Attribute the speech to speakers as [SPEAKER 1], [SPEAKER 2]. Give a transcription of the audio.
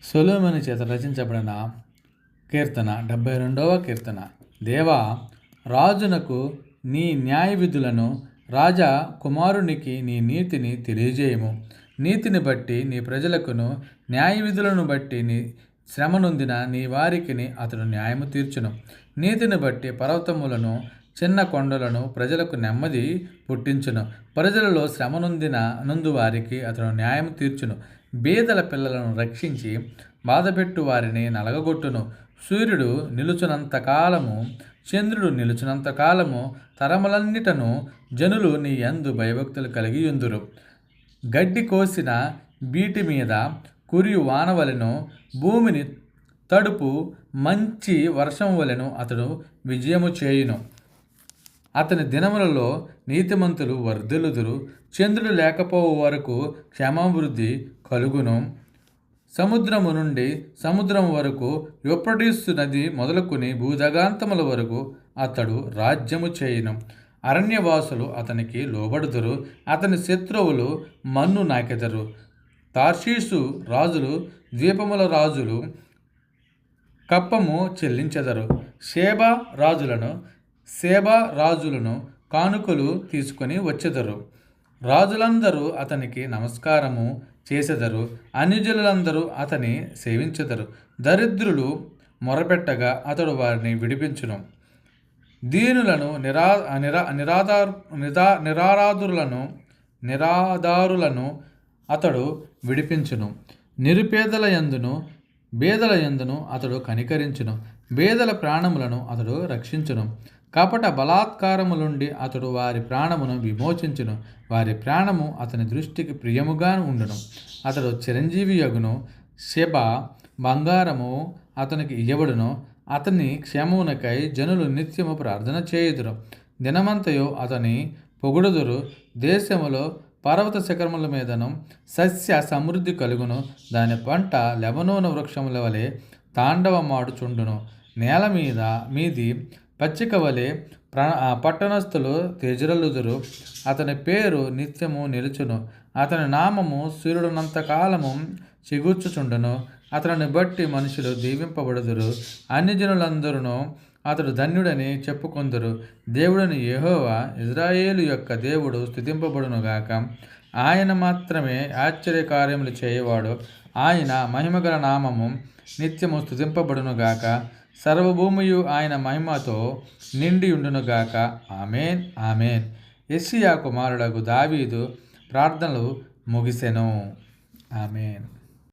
[SPEAKER 1] సొలొమోను చేత రచించబడిన కీర్తన 72వ కీర్తన. దేవా, రాజునకు నీ న్యాయ విధులను, రాజా కుమారునికి నీ నీతిని తెలియజేయము. నీతిని బట్టి నీ ప్రజలకును, న్యాయ విధులను బట్టి నీ శ్రమనొందిన నీ వారికిని అతడు న్యాయము తీర్చును. నీతిని బట్టి పర్వతములను, చిన్న కొండలను ప్రజలకు నెమ్మది పుట్టించును. ప్రజలలో శ్రమనొందిన నందు వారికి అతడు న్యాయం తీర్చును. బీదల పిల్లలను రక్షించి బాధపెట్టు వారిని నలగగొట్టును. సూర్యుడు నిలుచునంత కాలము, చంద్రుడు నిలుచునంత కాలము, తరములన్నిటను జనులు నీ యందు భయభక్తులు కలిగి యుందురు. గడ్డి కోసిన బీటి మీద కురియు వానవలెను, భూమిని తడుపు మంచి వర్షం వలెను అతడు విజయము చేయును. అతని దినములలో నీతిమంతులు వర్ధిల్లుదురు. చంద్రుడు లేకపోవు వరకు క్షేమాభివృద్ధి కలుగును. సముద్రము నుండి సముద్రం వరకు, యూఫ్రటీసు నది మొదలుకొని భూదగాంతముల వరకు అతడు రాజ్యము చేయును. అరణ్యవాసులు అతనికి లోబడుదురు. అతని శత్రువులు మన్ను నాకెదరు. తార్షీషు రాజులు, ద్వీపముల రాజులు కప్పము చెల్లించెదరు. సేబా రాజులను కానుకలు తీసుకొని వచ్చెదరు. రాజులందరూ అతనికి నమస్కారము చేసెదరు. అన్యజనులందరూ అతని సేవించెదరు. దరిద్రులు మొరపెట్టగా అతడు వారిని విడిపించును. దీనులను, నిరాధారులను అతడు విడిపించును. నిరుపేదల యందును బేదల యందును అతడు కనికరించును. బేదల ప్రాణములను అతడు రక్షించును. కపట బలాత్కారములుండి అతడు వారి ప్రాణమును విమోచించును. వారి ప్రాణము అతని దృష్టికి ప్రియముగా ఉండును. అతడు చిరంజీవి యగును. శెబ బంగారము అతనికి ఇయ్యబడును. అతని క్షేమమునకై జనులు నిత్యము ప్రార్థన చేయుదురు. దినమంతయు అతని పొగుడుదురు. దేశములో పర్వత శిఖరముల మీదను సస్య సమృద్ధి కలుగును. దాని పంట లెబనోను వృక్షముల వలె తాండవమాడుచుండును. నేల మీది పచ్చిక వలె పట్టణస్థులు తేజరలుదురు. అతని పేరు నిత్యము నిలుచును. అతని నామము సూర్యుడునంతకాలము చిగుర్చుచుండును. అతనిని బట్టి మనుషులు దీవింపబడుదురు. అన్యజనులందరూ అతడు ధన్యుడని చెప్పుకొందురు. దేవుడని యెహోవా, ఇజ్రాయేలు యొక్క దేవుడు స్తుతింపబడునుగాక. ఆయన మాత్రమే ఆశ్చర్యకార్యములు చేయవాడు. ఆయన మహిమగల నామము నిత్యము స్తుతింపబడునుగాక. సర్వభూమియు ఆయన మహిమతో నిండియుండునుగాక. ఆమేన్, ఆమేన్. యెషయా కుమారుడగు దావీదు ప్రార్థనలు ముగిసెను. ఆమేన్.